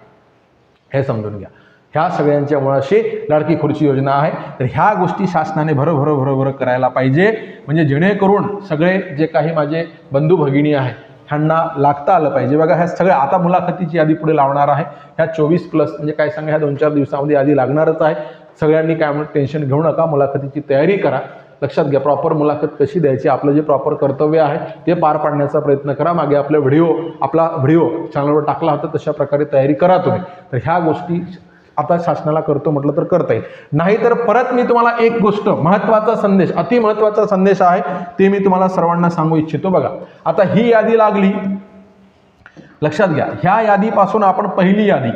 हे समजून घ्या. ह्या सगळ्यांच्या मुळाशी लाडकी खुर्ची योजना आहे. तर ह्या गोष्टी शासनाने भरभर करायला पाहिजे, म्हणजे जेणेकरून सगळे जे काही माझे बंधू भगिनी आहेत ह्यांना लागता आलं पाहिजे. बघा, ह्या सगळ्या आता मुलाखतीची यादी पुढे लावणार आहे. ह्या 24+ म्हणजे काय सांगा ह्या 2-4 दिवसामध्ये यादी लागणारच आहे. सगळ्यांनी काय म्हणून टेन्शन घेऊ नका, मुलाखतीची तयारी करा. लक्षात घ्या, प्रॉपर मुलाखत कशी द्यायची, आपलं जे प्रॉपर कर्तव्य आहे ते पार पाडण्याचा प्रयत्न करा. मागे आपला व्हिडिओ चॅनलवर टाकला होता, तशा प्रकारे तयारी करा तुम्ही. तर ह्या गोष्टी आता शासनाला करतो म्हटलं तर करता येईल. नाहीतर परत मी तुम्हाला एक गोष्ट महत्त्वाचा संदेश, अति महत्त्वाचा संदेश आहे ते मी तुम्हाला सर्वांना सांगू इच्छितो. बघा, आता ही यादी लागली, लक्षात घ्या. ह्या यादीपासून आपण पहिली यादी,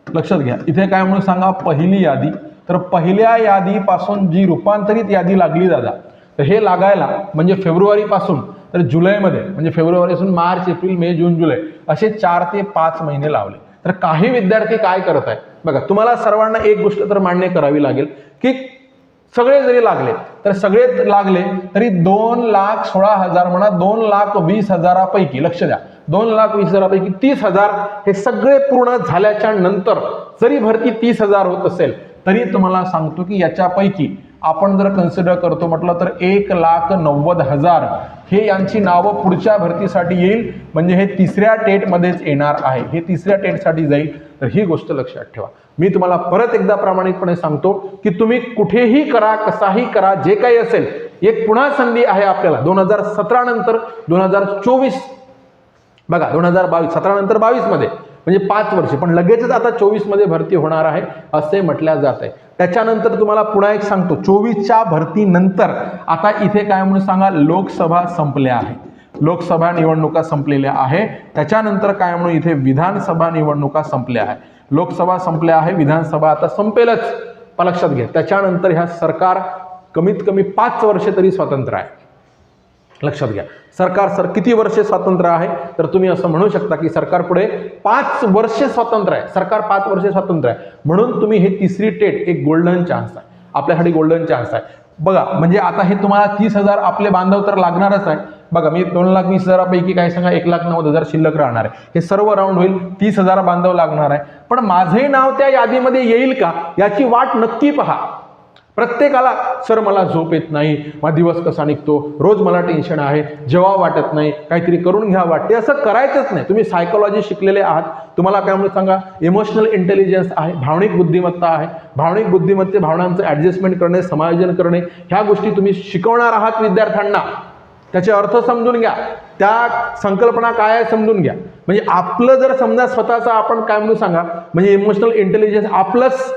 लक्षात घ्या, इथे काय म्हणून सांगा पहिली यादी. तर पहिल्या यादीपासून जी रूपांतरित यादी लागली दादा, तर हे लागायला म्हणजे फेब्रुवारीपासून तर जुलैमध्ये, म्हणजे फेब्रुवारीपासून मार्च, एप्रिल, मे, जून, जुलै असे 4 ते 5 महिने लावले. तर काही विद्यार्थी काय करत आहे बघा, तुम्हाला सर्वांना एक गोष्ट तर मान्य करावी लागेल की सगळे जरी लागले तर सगळे लागले तरी 2,16,000 म्हणा, 2,20,000पैकी, लक्ष द्या, 2,20,000पैकी 30,000 हे सगळे पूर्ण झाल्याच्या नंतर जरी भरती 30,000 होत असेल तरी तुम्हाला सांगतो की याच्यापैकी आपण जर कन्सिडर करतो म्हटलं तर 1,90,000 हे यांची नावं पुढच्या भरतीसाठी येईल, म्हणजे हे 3ऱ्या टेटमध्येच येणार आहे, हे 3ऱ्या टेटसाठी जाईल. तर ही गोष्ट लक्षात ठेवा. मी तुम्हाला परत एकदा प्रामाणिकपणे सांगतो की तुम्ही कुठेही करा, कसाही करा, जे काही असेल, एक पुन्हा संधी आहे आपल्याला 2017 नंतर 2024, बघा 2022, 17 नंतर 22 मध्ये, म्हणजे 5 वर्ष, पण लगेचच आता 24 मध्ये भरती होणार आहे असे म्हटल्या जात आहे. त्याच्यानंतर तुम्हाला पुन्हा एक सांगतो, 24च्या भरतीनंतर आता इथे काय म्हणून सांगा लोकसभा संपल्या आहे, लोकसभा निवडणुका संपलेल्या आहे. त्याच्यानंतर काय म्हणून इथे विधानसभा निवडणुका संपल्या आहे. लोकसभा संपल्या आहे, विधानसभा आता संपेलच, लक्षात घ्या. त्याच्यानंतर ह्या सरकार कमीत कमी 5 वर्ष तरी स्वतंत्र आहे. लक्षात घ्या, सरकार किती वर्षे स्वतंत्र आहे, तर तुम्ही असं म्हणू शकता की सरकार पुढे 5 वर्षे स्वतंत्र आहे. सरकार 5 वर्षे स्वतंत्र आहे, म्हणून तुम्ही हे 3री टेट एक गोल्डन चान्स आहे, आपल्यासाठी गोल्डन चान्स आहे. बघा, म्हणजे आता हे तुम्हाला 30,000 आपले बांधव तर लागणारच आहे. बघा, मी 2,20,000पैकी काय सांगा 1,90,000 शिल्लक राहणार आहे. हे सर्व राऊंड होईल, 30,000 बांधव लागणार आहे. पण माझे नाव त्या यादीमध्ये येईल का याची वाट नक्की पहा. प्रत्येकाला सर मला झोप येत नाही, माझा दिवस कसा निघतो, रोज मला टेन्शन आहे, जेव्हा वाटत नाही, काहीतरी करून घ्या वाटते, असं करायचंच नाही. तुम्ही सायकोलॉजी शिकलेले आहात, तुम्हाला काय म्हणून सांगा इमोशनल इंटेलिजन्स आहे, भावनिक बुद्धिमत्ता आहे. भावनिक बुद्धिमत्ते, भावनांचं ॲडजस्टमेंट करणे, समायोजन करणे, ह्या गोष्टी तुम्ही शिकवणार आहात विद्यार्थ्यांना. त्याचे अर्थ समजून घ्या, त्या संकल्पना काय आहे समजून घ्या. म्हणजे आपलं जर समजा स्वतःचा आपण काय म्हणून सांगा म्हणजे इमोशनल इंटेलिजन्स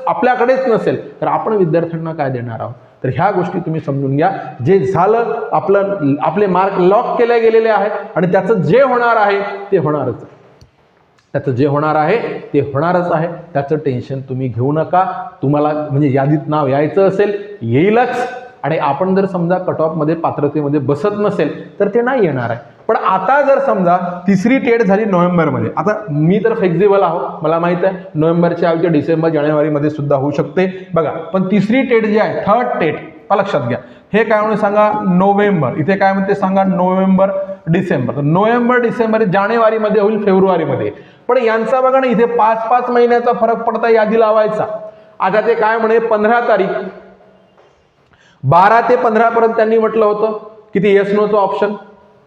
आपल्याकडेच नसेल तर आपण विद्यार्थ्यांना काय देणार आहोत. तर ह्या गोष्टी तुम्ही समजून घ्या. जे झालं आपले मार्क लॉक केले गेलेले आहेत आणि त्याचं जे होणार आहे ते होणारच आहे. त्याचं जे होणार आहे ते होणारच आहे, त्याचं टेन्शन तुम्ही घेऊ नका. तुम्हाला म्हणजे यादीत नाव यायचं असेल येईलच, आणि आपण जर समजा कट ऑफमध्ये पात्रतेमध्ये बसत नसेल तर ते नाही येणार आहे. पण आता जर समजा तिसरी टेट झाली नोव्हेंबरमध्ये, आता मी तर फ्लेक्झिबल आहो, मला माहित आहे नोव्हेंबरच्या ऐवजी डिसेंबर जानेवारीमध्ये सुद्धा होऊ शकते बघा. पण तिसरी टेट जी आहे, थर्ड टेट, लक्षात घ्या, हे काय म्हणून सांगा नोव्हेंबर, इथे काय म्हणते सांगा नोव्हेंबर डिसेंबर. तर नोव्हेंबर डिसेंबर जानेवारीमध्ये होईल, फेब्रुवारीमध्ये. पण यांचा बघा ना इथे 5-5 महिन्याचा फरक पडता यादी लावायचा. आता ते काय म्हणे 15 तारीख, 12 ते 15 पर्यंत त्यांनी म्हटलं होतं की ते येस नोचं ऑप्शन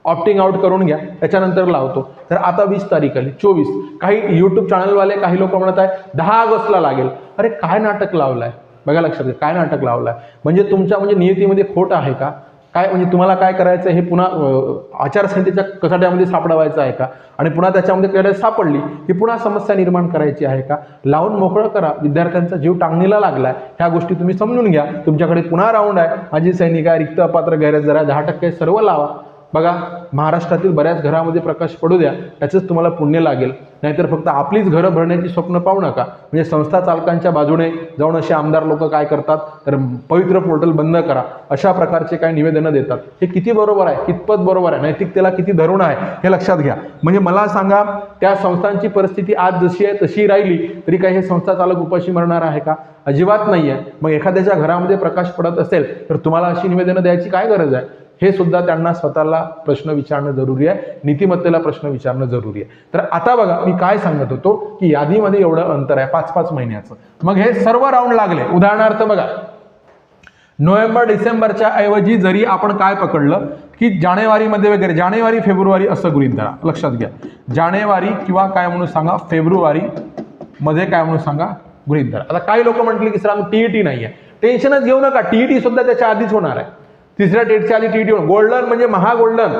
ऑप्टिंग आउट करून घ्या, त्याच्यानंतर लावतो. तर आता 20 तारीख आली, 24. काही युट्यूब चॅनलवाले काही लोक म्हणत आहे 10 ऑगस्टला लागेल. अरे काय नाटक लावलंय बघा, लक्षात घ्या काय नाटक लावलंय. म्हणजे तुमच्या म्हणजे नियतीमध्ये खोट आहे का काय? म्हणजे तुम्हाला काय करायचं हे पुन्हा आचारसंहितेच्या कचाट्यामध्ये सापडवायचं आहे का? आणि पुन्हा त्याच्यामध्ये काही सापडली की पुन्हा समस्या निर्माण करायची आहे का? लावून मोकळं करा. विद्यार्थ्यांचा जीव टांगणीला लागलाय, ह्या गोष्टी तुम्ही समजून घ्या. तुमच्याकडे पुन्हा राऊंड आहे, माजी सैनिक आहे, रिक्त अपात्र गैरहजर आहे, 10% सर्व लावा. बघा महाराष्ट्रातील बऱ्याच घरामध्ये प्रकाश पडू द्या, त्याचंच तुम्हाला पुण्य लागेल. नाहीतर फक्त आपलीच घरं भरण्याची स्वप्न पाहू नका. म्हणजे संस्था चालकांच्या बाजूने जाऊन असे आमदार लोक काय करतात तर पवित्र पोर्टल बंद करा अशा प्रकारचे काही निवेदनं देतात. हे किती बरोबर आहे, कितपत बरोबर आहे, नैतिकतेला किती धरून आहे हे लक्षात घ्या. म्हणजे मला सांगा त्या संस्थांची परिस्थिती आज जशी आहे तशी राहिली तरी काही हे संस्था चालक उपाशी मरणार आहे का? अजिबात नाही आहे. मग एखाद्याच्या घरामध्ये प्रकाश पडत असेल तर तुम्हाला अशी निवेदनं द्यायची काय गरज आहे? हे सुद्धा त्यांना स्वतःला प्रश्न विचारणं जरुरी आहे, नीतिमत्तेला प्रश्न विचारणं जरुरी आहे. तर आता बघा मी काय सांगत होतो की यादीमध्ये एवढं अंतर आहे 5-5 महिन्याचं. मग हे सर्व राऊंड लागले. उदाहरणार्थ बघा नोव्हेंबर डिसेंबरच्या ऐवजी जरी आपण काय पकडलं की जानेवारीमध्ये वगैरे, जानेवारी फेब्रुवारी असं गृहीत धरा, लक्षात घ्या. जानेवारी किंवा काय म्हणून सांगा फेब्रुवारी मध्ये काय म्हणून सांगा गृहीत धरा. आता काही लोक म्हटले की सर टीईटी नाही आहे, टेन्शनच घेऊ नका, टीईटी सुद्धा त्याच्या आधीच होणार आहे. तिसऱ्या टेटच्या आधी टीईटी होणार. गोल्डन म्हणजे महागोल्डन,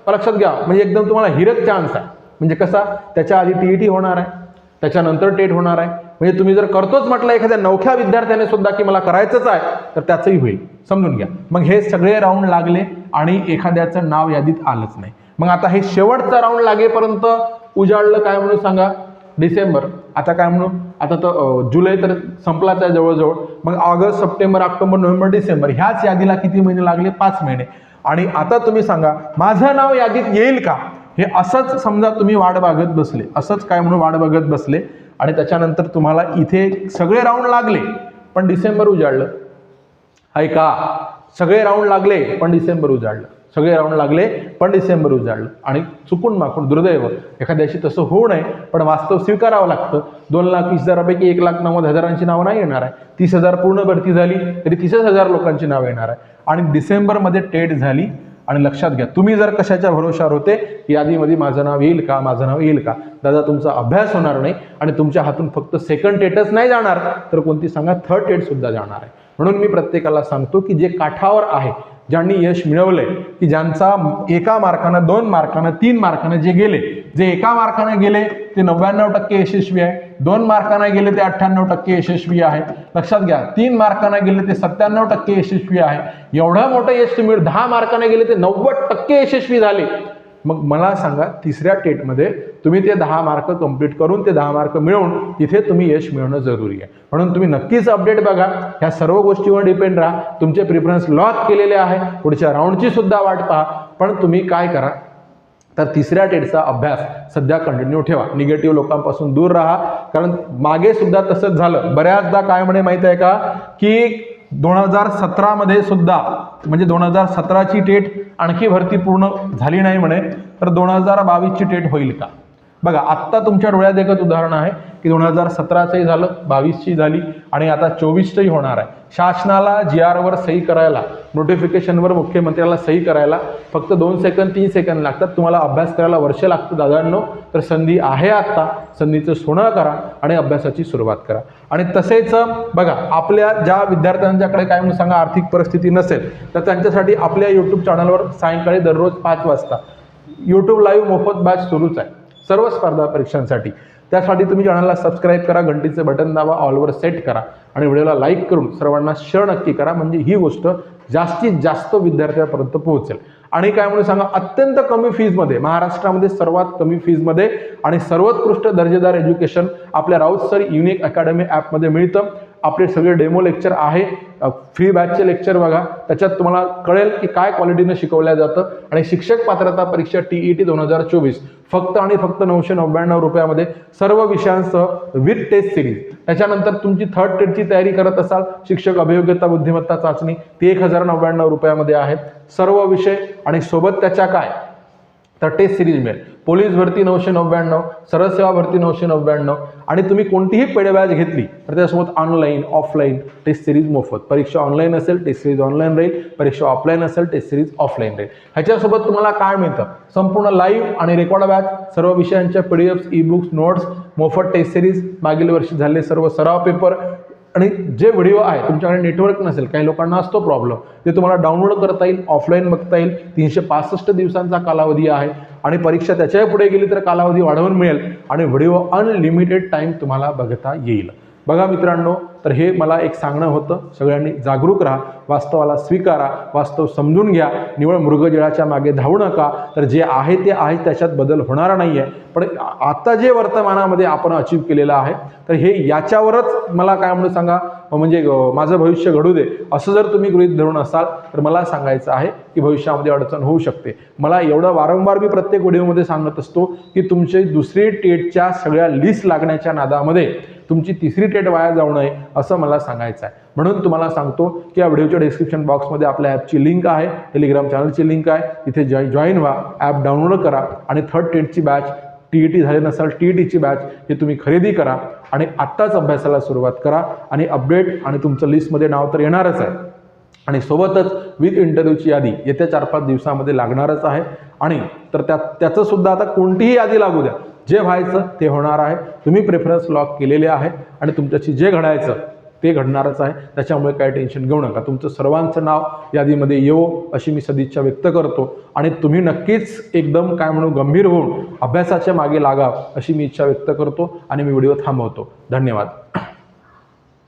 लक्षात घ्या, म्हणजे एकदम तुम्हाला हिरक चान्स आहे. म्हणजे कसा, त्याच्या आधी टीईटी होणार आहे, त्याच्यानंतर टेट होणार आहे. म्हणजे तुम्ही जर करतोच म्हटलं एखाद्या नवख्या विद्यार्थ्याने सुद्धा की मला करायचंच आहे तर त्याचंही होईल, समजून घ्या. मग हे सगळे राऊंड लागले आणि एखाद्याचं नाव यादीत आलंच नाही. मग आता हे शेवटचा राऊंड लागेपर्यंत उजाडलं काय म्हणून सांगा डिसेंबर. आता काय म्हणू, आता तर जुलै तर संपलाच आहे जवळजवळ. मग August, September, October, November, December ह्याच यादीला किती महिने लागले? 5 महिने. आणि आता तुम्ही सांगा माझं नाव यादीत येईल का? हे असंच समजा तुम्ही वाट बघत बसले, असंच काय म्हणून वाट बघत बसले आणि त्याच्यानंतर तुम्हाला इथे सगळे राऊंड लागले पण डिसेंबर उजाडलं. ऐका, सगळे राऊंड लागले पण डिसेंबर उजाडलं, सगळे राऊंड लागले पण डिसेंबर उजाडलं. आणि चुकून माकून दुर्दैव एखाद्याशी तसं होऊ नये पण वास्तव स्वीकारावं लागतं. 2,20,000पैकी 1,90,000 नावं नाही येणार आहे. 30,000 पूर्ण भरती झाली तरी 30,000 लोकांची नावं येणार आहे. आणि डिसेंबरमध्ये टेट झाली. आणि लक्षात घ्या, तुम्ही जर कशाच्या भरोशावर होते यादीमध्ये माझं नाव येईल का, माझं नाव येईल का, दादा तुमचा अभ्यास होणार नाही आणि तुमच्या हातून फक्त सेकंड टेटच नाही जाणार तर कोणती सांगा थर्ड टेट सुद्धा जाणार आहे. म्हणून मी प्रत्येकाला सांगतो की जे काठावर आहे, ज्यांनी यश मिळवलंय, की ज्यांचा 1 मार्कानं, 2 मार्कानं, 3 मार्कानं जे गेले, जे 1 मार्कानं गेले ते 99% यशस्वी आहे, 2 मार्कानं गेले ते 98% यशस्वी आहे, लक्षात घ्या 3 मार्कानं गेले ते 97% यशस्वी आहे. एवढं मोठं यश तुम्ही 10 मार्कानं गेले ते 90% यशस्वी झाले. मग मला सांगा तिसऱ्या टेटमध्ये तुम्ही ते 10 मार्क कंप्लीट करून ते 10 मार्क मिळवून तिथे तुम्ही यश मिळवणं जरुरी आहे. म्हणून तुम्ही नक्कीच अपडेट बघा, ह्या सर्व गोष्टीवर डिपेंड राहा. तुमचे प्रिफरन्स लॉक केलेले आहे, पुढच्या राऊंडची सुद्धा वाट पहा. पण तुम्ही काय करा तर तिसऱ्या टेटचा अभ्यास सध्या कंटिन्यू ठेवा, निगेटिव्ह लोकांपासून दूर राहा. कारण मागे सुद्धा तसंच झालं बऱ्याचदा. काय म्हणे माहिती आहे का की 2017 मध्ये सुद्धा, म्हणजे 2017ची टेट आणखी भरती पूर्ण झाली नाही म्हणे, तर 2022ची टेट होईल का? बघा आत्ता तुमच्या डोळ्यात एकच उदाहरण आहे की 2017चंही झालं, 22ची झाली आणि आता 24चंही होणार आहे. शासनाला GR वर सही करायला, नोटिफिकेशनवर मुख्यमंत्र्याला सही करायला फक्त 2 सेकंद 3 सेकंद लागतात. तुम्हाला अभ्यास करायला वर्ष लागतं दादांनो. तर संधी आहे आत्ता, संधीचं सोनं करा आणि अभ्यासाची सुरुवात करा. आणि तसेच बघा आपल्या ज्या विद्यार्थ्यांच्याकडे काय म्हणून सांगा आर्थिक परिस्थिती नसेल तर त्यांच्यासाठी आपल्या यूट्यूब चॅनलवर सायंकाळी दररोज 5 वाजता यूट्यूब लाईव्ह मोफत बॅच सुरूच आहे सर्व स्पर्धा परीक्षांसाठी. त्यासाठी तुम्ही चॅनलला सबस्क्राईब करा, घंटीचे बटन दाबा, ऑलवर सेट करा आणि व्हिडिओला लाईक करून सर्वांना शेअर नक्की करा. म्हणजे ही गोष्ट जास्तीत जास्त विद्यार्थ्यांपर्यंत पोहोचेल. आणि काय म्हणून सांगा अत्यंत कमी फीजमध्ये, महाराष्ट्रामध्ये सर्वात कमी फीजमध्ये आणि सर्वोत्कृष्ट दर्जेदार एज्युकेशन आपल्या राऊत सर युनिक अकॅडमी ॲपमध्ये मिळतं. आपले सगळे डेमो लेक्चर आहे, फ्री बॅचचे लेक्चर बघा, त्याच्यात तुम्हाला कळेल की काय क्वालिटीनं शिकवल्या जातं. आणि शिक्षक पात्रता परीक्षा TET 2024 फक्त आणि फक्त 999 रुपयामध्ये सर्व विषयांसह विथ टेस्ट सिरीज. त्याच्यानंतर तुमची थर्ड टेटची तयारी करत असाल, शिक्षक अभियोग्यता बुद्धिमत्ता चाचणी, ती 1099 रुपयामध्ये आहे सर्व विषय. आणि सोबत त्याच्या काय तर टेस्ट सिरीज मिळेल. पोलीस भरती 999, सरळ सेवा भरती 999. आणि तुम्ही कोणतीही पेड बॅच घेतली तर त्यासोबत ऑनलाईन ऑफलाईन टेस्ट सिरीज मोफत. परीक्षा ऑनलाईन असेल टेस्ट सिरीज ऑनलाईन राहील, परीक्षा ऑफलाईन असेल टेस्ट सिरीज ऑफलाईन राहील. ह्याच्यासोबत तुम्हाला काय मिळतं, संपूर्ण लाईव्ह आणि रेकॉर्ड बॅच, सर्व विषयांच्या PDFs, ई-बुक्स, नोट्स, मोफत टेस्ट सिरीज, मागील वर्षी झालेले सर्व सराव पेपर. आणि जे व्हिडिओ आहे तुमच्याकडे नेटवर्क नसेल, काही लोकांना असतो प्रॉब्लेम, ते तुम्हाला डाउनलोड करता येईल, ऑफलाईन बघता येईल. 365 दिवसांचा कालावधी आहे आणि परीक्षा त्याच्याही पुढे गेली तर कालावधी वाढवून मिळेल आणि व्हिडिओ अनलिमिटेड टाइम तुम्हाला बघता येईल. बघा मित्रांनो, तर हे मला एक सांगणं होतं, सगळ्यांनी जागरूक राहा, वास्तवाला स्वीकारा, वास्तव समजून घ्या, निवळ मृगजळाच्या मागे धावू नका. तर जे आहे ते आहे, त्याच्यात बदल होणार नाही आहे. पण आता जे वर्तमानामध्ये आपण अचीव केलेलं आहे तर हे याच्यावरच मला काय म्हणून सांगा, म्हणजे माझं भविष्य घडू दे असं जर तुम्ही गृहीत धरून असाल तर मला सांगायचं आहे की भविष्यामध्ये अडचण होऊ शकते. मला एवढं वारंवार मी प्रत्येक व्हिडिओमध्ये सांगत असतो की तुमची दुसरी टेटच्या सगळ्या लिस्ट लागण्याच्या नादामध्ये तुमची तिसरी टेट वाया जाऊ नये असं मला सांगायचं आहे. म्हणून तुम्हाला सांगतो की या व्हिडिओच्या डिस्क्रिप्शन बॉक्समध्ये आपल्या ॲपची लिंक आहे, टेलिग्राम चॅनलची लिंक आहे, तिथे जॉईन व्हा, ॲप डाउनलोड करा आणि थर्ड टेटची बॅच, TET झाले नसाल TETची बॅच हे तुम्ही खरेदी करा आणि आत्ताच अभ्यासाला सुरुवात करा. आणि अपडेट आणि तुमचं लिस्टमध्ये नाव तर येणारच आहे आणि सोबतच विथ इंटरव्ह्यूची यादी येत्या 4-5 दिवसामध्ये लागणारच आहे. आणि तर त्याचं सुद्धा आता कोणतीही यादी लागू द्या, जे व्हायचं ते होणार आहे. तुम्ही प्रेफरन्स लॉक केलेले आहे आणि तुमच्याशी जे घडायचं ते घडणारच आहे. त्याच्यामुळे काही टेन्शन घेऊ नका. तुमचं सर्वांचं नाव यादीमध्ये येवो अशी मी सदिच्छा व्यक्त करतो आणि तुम्ही नक्कीच एकदम काय म्हणू गंभीर होऊन अभ्यासाच्या मागे लागा अशी मी इच्छा व्यक्त करतो आणि मी व्हिडिओ थांबवतो. धन्यवाद.